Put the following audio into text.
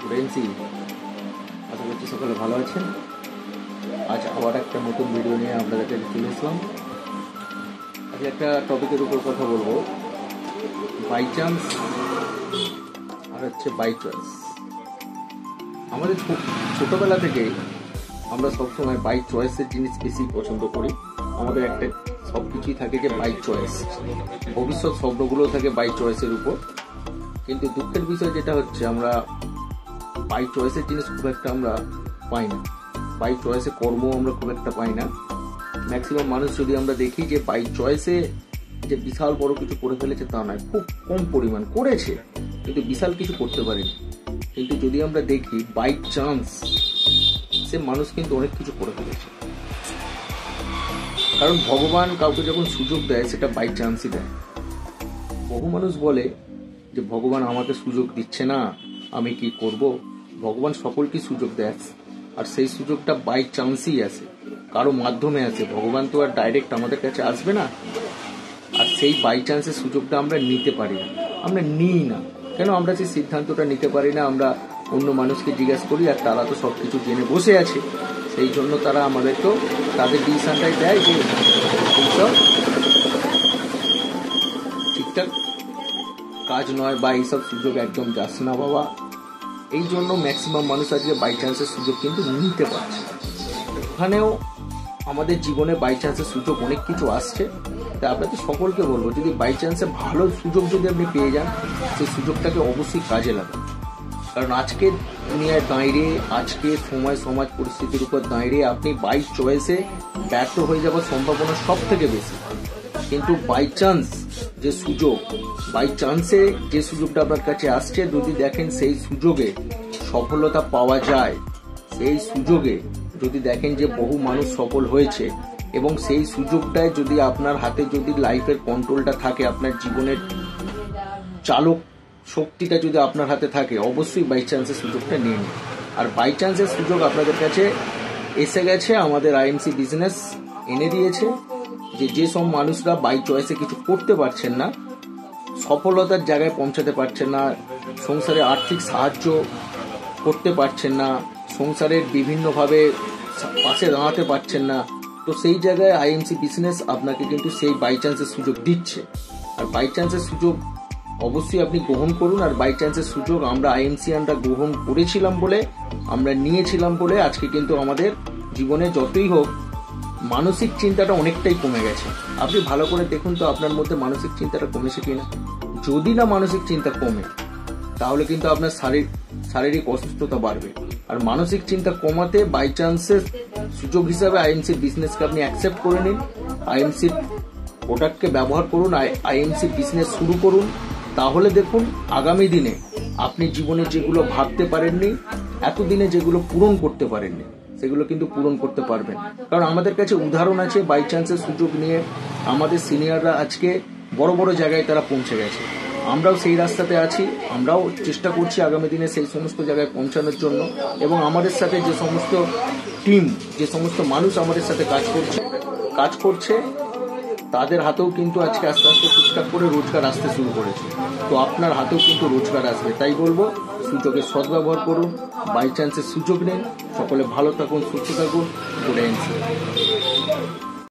স্টুডেন্টসই আশা করছি সকলে ভালো আছেন। আজ আবার একটা নতুন ভিডিও নিয়ে আপনাদেরকে চলে এসলাম। আজ একটা টপিকের উপর কথা বলবো, বাই চান্স আর হচ্ছে বাই চয়েস। আমাদের ছোটবেলা থেকে আমরা সবসময় বাই চয়েসের জিনিস বেশি পছন্দ করি। আমাদের একটা সব কিছুই থাকে যে বাই চয়েস, ভবিষ্যৎ স্বপ্নগুলো থাকে বাই চয়েসের উপর। কিন্তু দুঃখের বিষয় যেটা হচ্ছে, আমরা বাই চয়েসের জিনিস খুব একটা আমরা পাই না, বাই চয়েসে কর্ম আমরা খুব একটা পাই না। ম্যাক্সিমাম মানুষ যদি আমরা দেখি যে বাই চয়েসে যে বিশাল বড় কিছু করে ফেলেছে তা নয়, খুব কম পরিমাণ করেছে কিন্তু বিশাল কিছু করতে পারেনি। কিন্তু যদি আমরা দেখি বাই চান্স, সে মানুষ কিন্তু অনেক কিছু করে ফেলেছে। কারণ ভগবান কাউকে যখন সুযোগ দেয় সেটা বাই চান্সই দেয়। বহু মানুষ বলে যে ভগবান আমাকে সুযোগ দিচ্ছে না, আমি কি করব। ভগবান সকলকে সুযোগ দেয়, আর সেই সুযোগটা বাই চান্সই আসে, কারো মাধ্যমে আসে। ভগবান তো আর ডাইরেক্ট আমাদের কাছে আসবে না। আর সেই বাই চান্সের সুযোগটা আমরা নিতে পারি না, আমরা নিই না। কেন আমরা সেই সিদ্ধান্তটা নিতে পারি না? আমরা অন্য মানুষকে জিজ্ঞেস করি, আর তারা তো সব কিছু জেনে বসে আছে। সেই জন্য তারা আমাদেরকেও তাদের ডিসিশনটাই দেয় যে এইসব ঠিকঠাক কাজ নয়, বা এইসব সুযোগ একদম যাস না বাবা। এই জন্য ম্যাক্সিমাম মানুষ আজকে বাই চান্সের সুযোগ কিন্তু নিতে পারছে। ওখানেও আমাদের জীবনে বাই চান্সের সুযোগ অনেক কিছু আসছে। তা আপনাদের সকলকে বলবো, যদি বাই চান্সে ভালো সুযোগ যদি আপনি পেয়ে যান, সেই সুযোগটাকে অবশ্যই কাজে লাগান। কারণ আজকের দুনিয়ায় দাঁড়িয়ে, আজকে সময় সমাজ পরিস্থিতির উপর দাঁড়িয়ে আপনি বাই চয়েসে ব্যর্থ হয়ে যাওয়ার সম্ভাবনা সব থেকে বেশি। কিন্তু বাই চান্স যে সুযোগ, বাই চান্সে যে সুযোগটা আপনার কাছে আসছে, যদি দেখেন সেই সুযোগে সফলতা পাওয়া যায়, সেই সুযোগে যদি দেখেন যে বহু মানুষ সফল হয়েছে, এবং সেই সুযোগটায় যদি আপনার হাতে যদি লাইফের কন্ট্রোলটা থাকে, আপনার জীবনের চালক শক্তিটা যদি আপনার হাতে থাকে, অবশ্যই বাই চান্সের সুযোগটা নিয়ে নিন। আর বাই চান্সের সুযোগ আপনাদের কাছে এসে গেছে, আমাদের আইএমসি বিজনেস এনে দিয়েছে। যে সব মানুষরা বাই চয়েসে কিছু করতে পারছেন না, সফলতার জায়গায় পৌঁছাতে পারছেন না, সংসারে আর্থিক সাহায্য করতে পারছেন না, সংসারের বিভিন্নভাবে পাশে দাঁড়াতে পারছেন না, তো সেই জায়গায় আইএমসি বিজনেস আপনাকে কিন্তু সেই বাই চান্সের সুযোগ দিচ্ছে। আর বাই চান্সের সুযোগ অবশ্যই আপনি গ্রহণ করুন। আর বাই চান্সের সুযোগ আমরা আইএমসিয়ানরা গ্রহণ করেছিলাম বলে, আমরা নিয়েছিলাম বলে আজকে কিন্তু আমাদের জীবনে যতই হোক মানসিক চিন্তাটা অনেকটাই কমে গেছে। আপনি ভালো করে দেখুন তো আপনার মধ্যে মানসিক চিন্তাটা কমেছে কিনা। যদি না মানসিক চিন্তা কমে, তাহলে কিন্তু আপনার শারীরিক অসুস্থতা বাড়বে। আর মানসিক চিন্তা কমাতে বাই চান্সের সুযোগ হিসাবে আইএমসি বিজনেসকে আপনি অ্যাকসেপ্ট করে নিন, আইএমসি প্রোডাক্টকে ব্যবহার করুন, আইএমসি বিজনেস শুরু করুন। তাহলে দেখুন আগামী দিনে আপনি জীবনে যেগুলো ভাবতে পারেননি, এতদিনে যেগুলো পূরণ করতে পারেননি, সেগুলো কিন্তু পূরণ করতে পারবেন। কারণ আমাদের কাছে উদাহরণ আছে, বাই চান্সের সুযোগ নিয়ে আমাদের সিনিয়ররা আজকে বড় বড় জায়গায় তারা পৌঁছে গেছে। আমরাও সেই রাস্তাতে আছি, আমরাও চেষ্টা করছি আগামী দিনে সেই সমস্ত জায়গায় পৌঁছানোর জন্য। এবং আমাদের সাথে যে সমস্ত টিম, যে সমস্ত মানুষ আমাদের সাথে কাজ করছে তাদের হাতেও কিন্তু আজকে আস্তে আস্তে টুকটাক করে রোজগার আসতে শুরু করেছে। তো আপনার হাতেও কিন্তু রোজগার আসবে। তাই বলবো, সুযোগের সদ্ব্যবহার করুন, বাই চান্সের সুযোগ নিন। সকলে ভালো থাকুন, সুস্থ থাকুন। Good night.